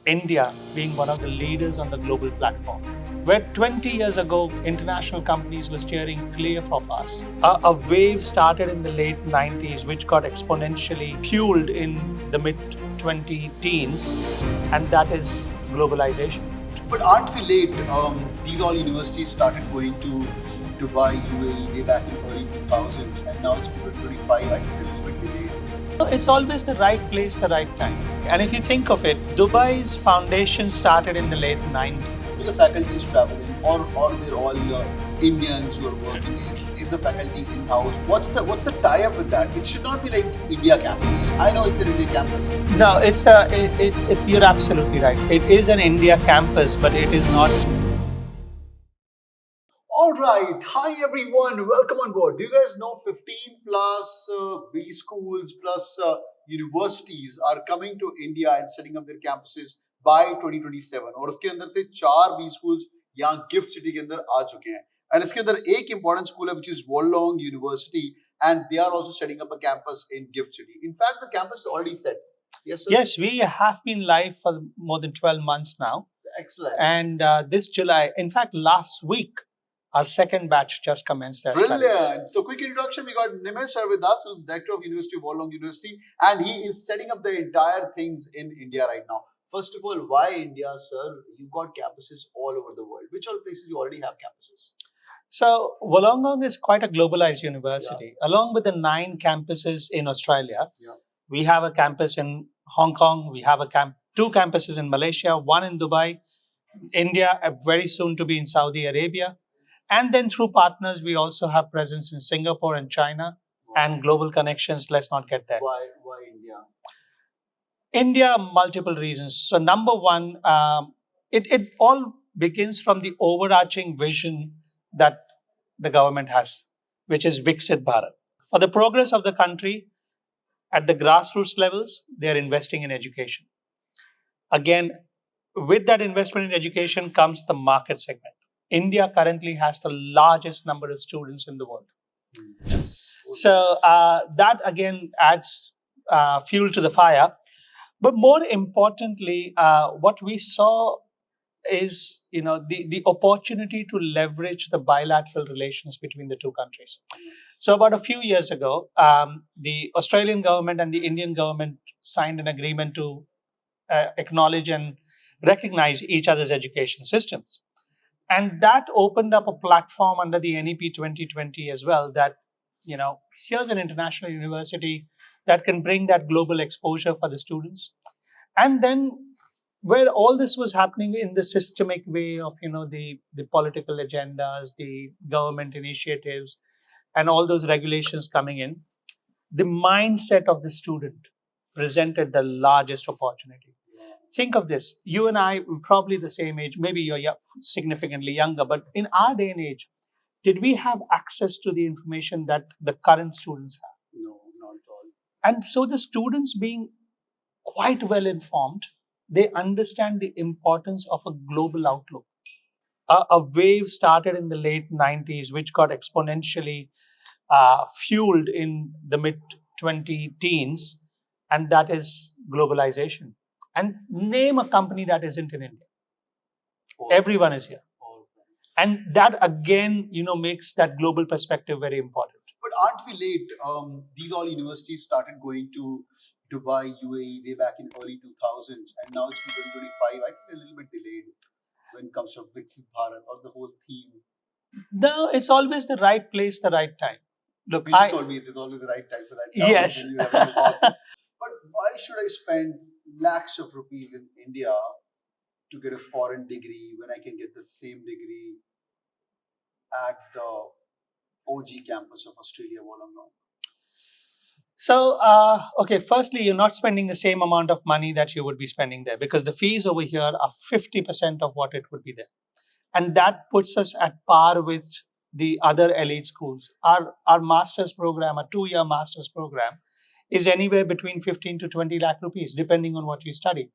India being one of the leaders on the global platform. Where 20 years ago, international companies were steering clear of us. A wave started in the late 90s, which got exponentially fueled in the mid 20 teens, and that is globalization. But aren't we late? These all universities started going to Dubai, UAE way back in early 2000s, and now it's 2025. I think a little bit delayed. It's always the right place, the right time. And if you think of it, Dubai's foundation started in the late 90s. Do the faculties traveling, or they're all Indians who are working in? Is the faculty in-house? What's the tie-up with that? It should not be like India campus. I know it's an India campus. No, it's you're absolutely right. It is an India campus, but it is not. All right. Hi, everyone. Welcome on board. Do you guys know 15 plus B schools plus universities are coming to India and setting up their campuses by 2027? और उसके अंदर से 4 B schools यहाँ gift city के अंदर आ चुके हैं. And इसके अंदर एक important school है which is Wollongong University, and they are also setting up a campus in Gift City. In fact, the campus is already set. Yes, sir? Yes, we have been live for more than 12 months now. Excellent. And this July, in fact, last week, our second batch just commenced their Brilliant. studies. So quick introduction, we got Nimay sir with us, who's director of University of Wollongong University, and he is setting up the entire things in India right now. First of all, why India, sir? You've got campuses all over the world. Which all places you already have campuses? So Wollongong is quite a globalized university. Yeah. Along with the 9 campuses in Australia, we have a campus in Hong Kong, we have 2 campuses in Malaysia, 1 in Dubai, India, very soon to be in Saudi Arabia. And then through partners, we also have presence in Singapore and China. Wow. And global connections. Let's not get there. Why India? India, multiple reasons. So number one, it all begins from the overarching vision that the government has, which is Viksit Bharat. For the progress of the country, at the grassroots levels, they are investing in education. Again, with that investment in education comes the market segment. India currently has the largest number of students in the world. Yes. So that again adds fuel to the fire. But more importantly, what we saw is the opportunity to leverage the bilateral relations between the two countries. So about a few years ago, the Australian government and the Indian government signed an agreement to acknowledge and recognize each other's education systems. And that opened up a platform under the NEP 2020 as well that, here's an international university that can bring that global exposure for the students. And then where all this was happening in the systemic way of, the political agendas, the government initiatives, and all those regulations coming in, the mindset of the student presented the largest opportunity. Think of this. You and I, probably the same age, maybe you're significantly younger, but in our day and age, did we have access to the information that the current students have? No, not at all. And so the students being quite well informed, they understand the importance of a global outlook. A wave started in the late 90s, which got exponentially fueled in the mid 20 teens, and that is globalization. And name a company that isn't in India. Everyone is here. And that again, makes that global perspective very important. But aren't we late? These all universities started going to Dubai, UAE way back in early 2000s, and now it's 2025. I think a little bit delayed when it comes to Viksit Bharat or the whole theme. No, it's always the right place, the right time. Look, you told me there's always the right time for that. Yes. But why should I spend lakhs of rupees in India to get a foreign degree when I can get the same degree at the OG campus of Australia, Wollongong? So, okay, firstly, you're not spending the same amount of money that you would be spending there because the fees over here are 50% of what it would be there. And that puts us at par with the other elite schools. Our master's program, a 2-year master's program, is anywhere between 15 to 20 lakh rupees, depending on what you study.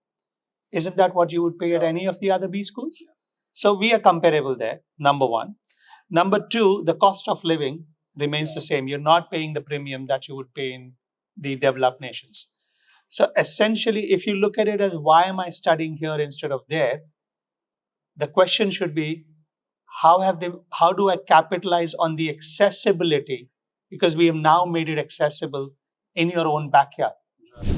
Isn't that what you would pay at any of the other B schools? Yes. So we are comparable there, number one. Number two, the cost of living remains the same. You're not paying the premium that you would pay in the developed nations. So essentially, if you look at it as why am I studying here instead of there, the question should be how do I capitalize on the accessibility, because we have now made it accessible in your own backyard.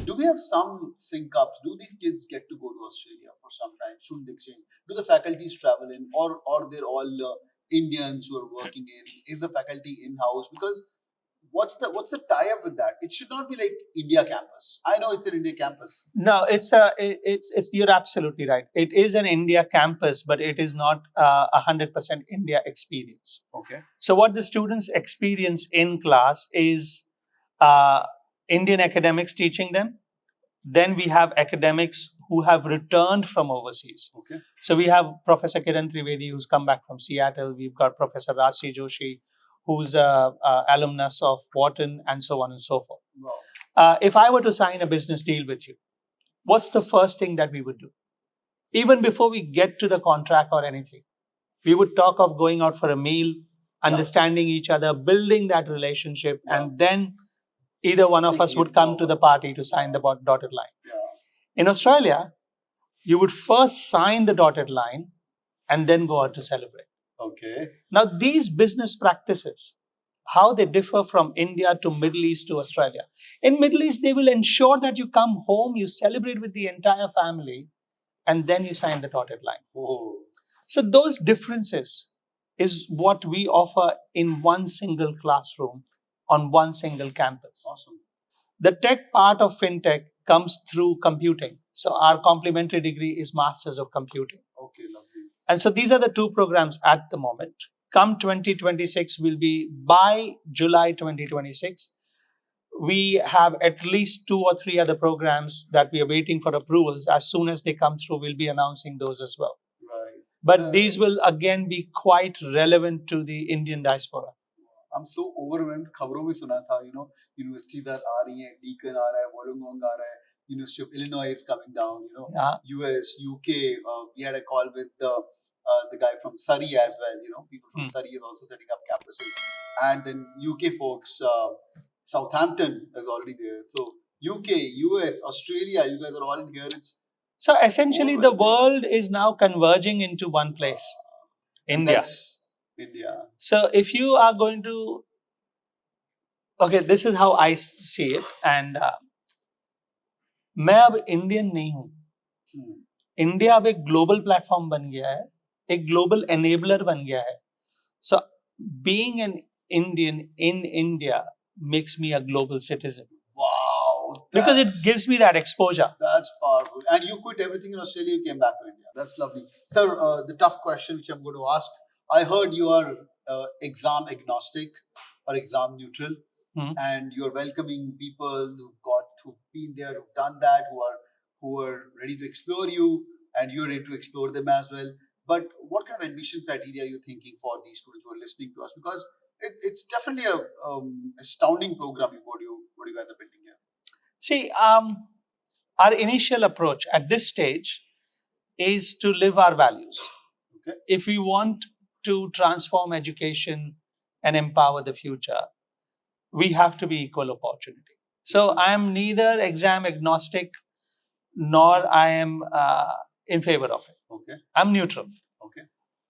Do we have some sync ups? Do these kids get to go to Australia for some time, student exchange? Do the faculties travel in, or they're all Indians who are working in? Is the faculty in house? Because what's the tie up with that? It should not be like India campus. I know it's an India campus. No, it's you're absolutely right. It is an India campus, but it is not 100% India experience. Okay. So what the students experience in class is uh, Indian academics teaching them. Then we have academics who have returned from overseas. Okay. So we have Professor Kiran Trivedi, who's come back from Seattle. We've got Professor Rashri Joshi, who's a alumnus of Wharton, and so on and so forth. Wow. If I were to sign a business deal with you, what's the first thing that we would do? Even before we get to the contract or anything, we would talk of going out for a meal, understanding each other, building that relationship, and then either one of us would come to the party to sign the dotted line. In Australia, you would first sign the dotted line and then go out to celebrate. Okay. Now, these business practices, how they differ from India to Middle East to Australia. In Middle East, they will ensure that you come home, you celebrate with the entire family, and then you sign the dotted line. Oh. So those differences is what we offer in one single classroom on one single campus. Awesome. The tech part of fintech comes through computing. So our complementary degree is Masters of Computing. Okay, lovely. And so these are the two programs at the moment. Come 2026 will be by July 2026. We have at least 2 or 3 other programs that we are waiting for approvals. As soon as they come through, we'll be announcing those as well. Right. But these will again be quite relevant to the Indian diaspora. I'm so overwhelmed. खबरों में सुना था, universities are आ रही हैं, Deakin आ रहा है, Wollongong आ रहा है, University of Illinois is coming down, US, UK. We had a call with the guy from Surrey as well, people from Surrey is also setting up campuses. And then UK folks, Southampton is already there. So UK, US, Australia, you guys are all in here. So essentially the world is now converging into one place, India. That's India. So if you are going to, okay, this is how I see it, and मैं अब Indian नहीं हूँ. India अब एक global platform बन गया है, एक ग्लोबल एनेबलर बन गया है. So being an Indian in India makes me a global citizen. Wow. Because it gives me that exposure. That's powerful. And you quit everything in Australia, you came back to India. That's lovely. Sir, the tough question which I'm going to ask, I heard you are exam agnostic or exam neutral, and you're welcoming people who've been there, who've done that, who are ready to explore you, and you're ready to explore them as well. But what kind of admission criteria are you thinking for these students who are listening to us? Because it's definitely a astounding program what you guys are building here. See, our initial approach at this stage is to live our values. Okay. If we want to transform education and empower the future, we have to be equal opportunity. So I am neither exam agnostic nor I am in favor of it. Okay. I'm neutral. Okay.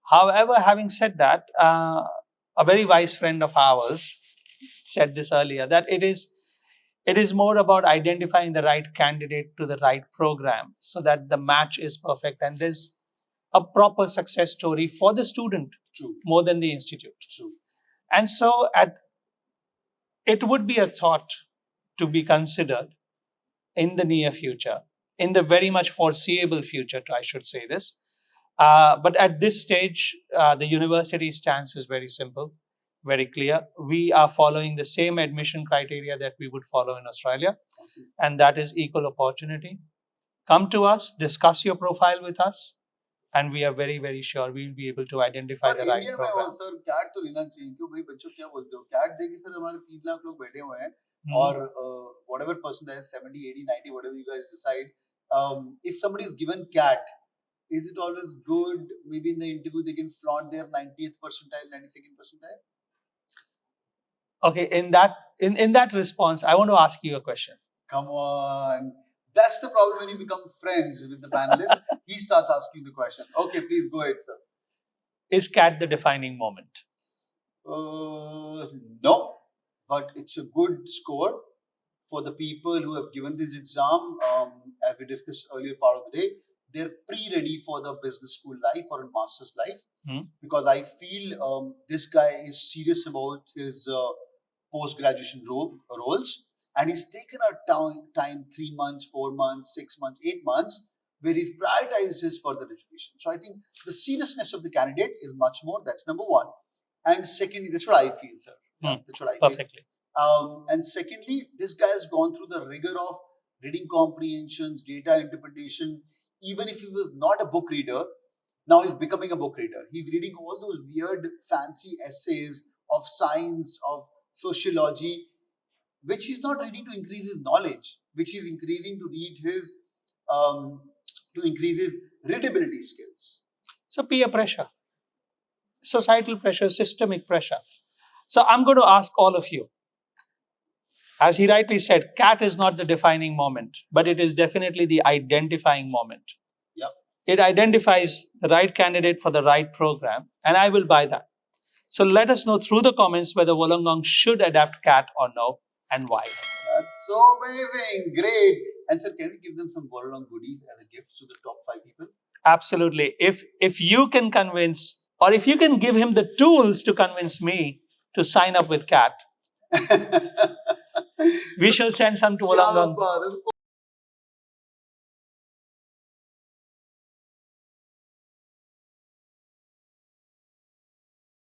However, having said that, a very wise friend of ours said this earlier, that it is more about identifying the right candidate to the right program so that the match is perfect and there's a proper success story for the student. True. More than the institute. True. And so it would be a thought to be considered in the near future, in the very much foreseeable future, I should say this. But at this stage, the university stance is very simple, very clear. We are following the same admission criteria that we would follow in Australia, and that is equal opportunity. Come to us, discuss your profile with us, and we are very, very sure we'll be able to identify the right program. Sir CAT तो लेना चाहिए क्यों भाई बच्चों क्या बोलते हो cat देखिए सर हमारे 3 लाख लोग बैठे हुए हैं और whatever percentage 70 80 90 whatever you guys decide if somebody is given cat is it always good maybe in the interview they can flaunt their 90th percentile 92nd percentile. Okay, in that response I want to ask you a question. Come on, That's the problem when you become friends with the panelist. He starts asking the question. Okay, please go ahead, sir. Is CAT the defining moment? No, but it's a good score for the people who have given this exam. As we discussed earlier part of the day, they're pre-ready for the business school life or a master's life, because I feel this guy is serious about his post-graduation roles, and he's taken a time 3 months, 4 months, 6 months, 8 months, where he's prioritized his further education. So I think the seriousness of the candidate is much more. That's number one. And secondly, that's what I feel, sir. Yeah, that's what I feel. Perfectly. And secondly, this guy has gone through the rigor of reading comprehensions, data interpretation. Even if he was not a book reader, now he's becoming a book reader. He's reading all those weird, fancy essays of science, of sociology, which he's not reading to increase his knowledge, which he's increasing to read his, to increase his readability skills. So peer pressure, societal pressure, systemic pressure. So I'm going to ask all of you. As he rightly said, CAT is not the defining moment, but it is definitely the identifying moment. Yep. It identifies the right candidate for the right program, and I will buy that. So let us know through the comments whether Wollongong should adapt CAT or no, and why. That's so amazing. Great. And sir, can we give them some Wollongong goodies as a gift to the top 5 people? Absolutely. If you can convince, or if you can give him the tools to convince me to sign up with CAT, we shall send some to Wollongong.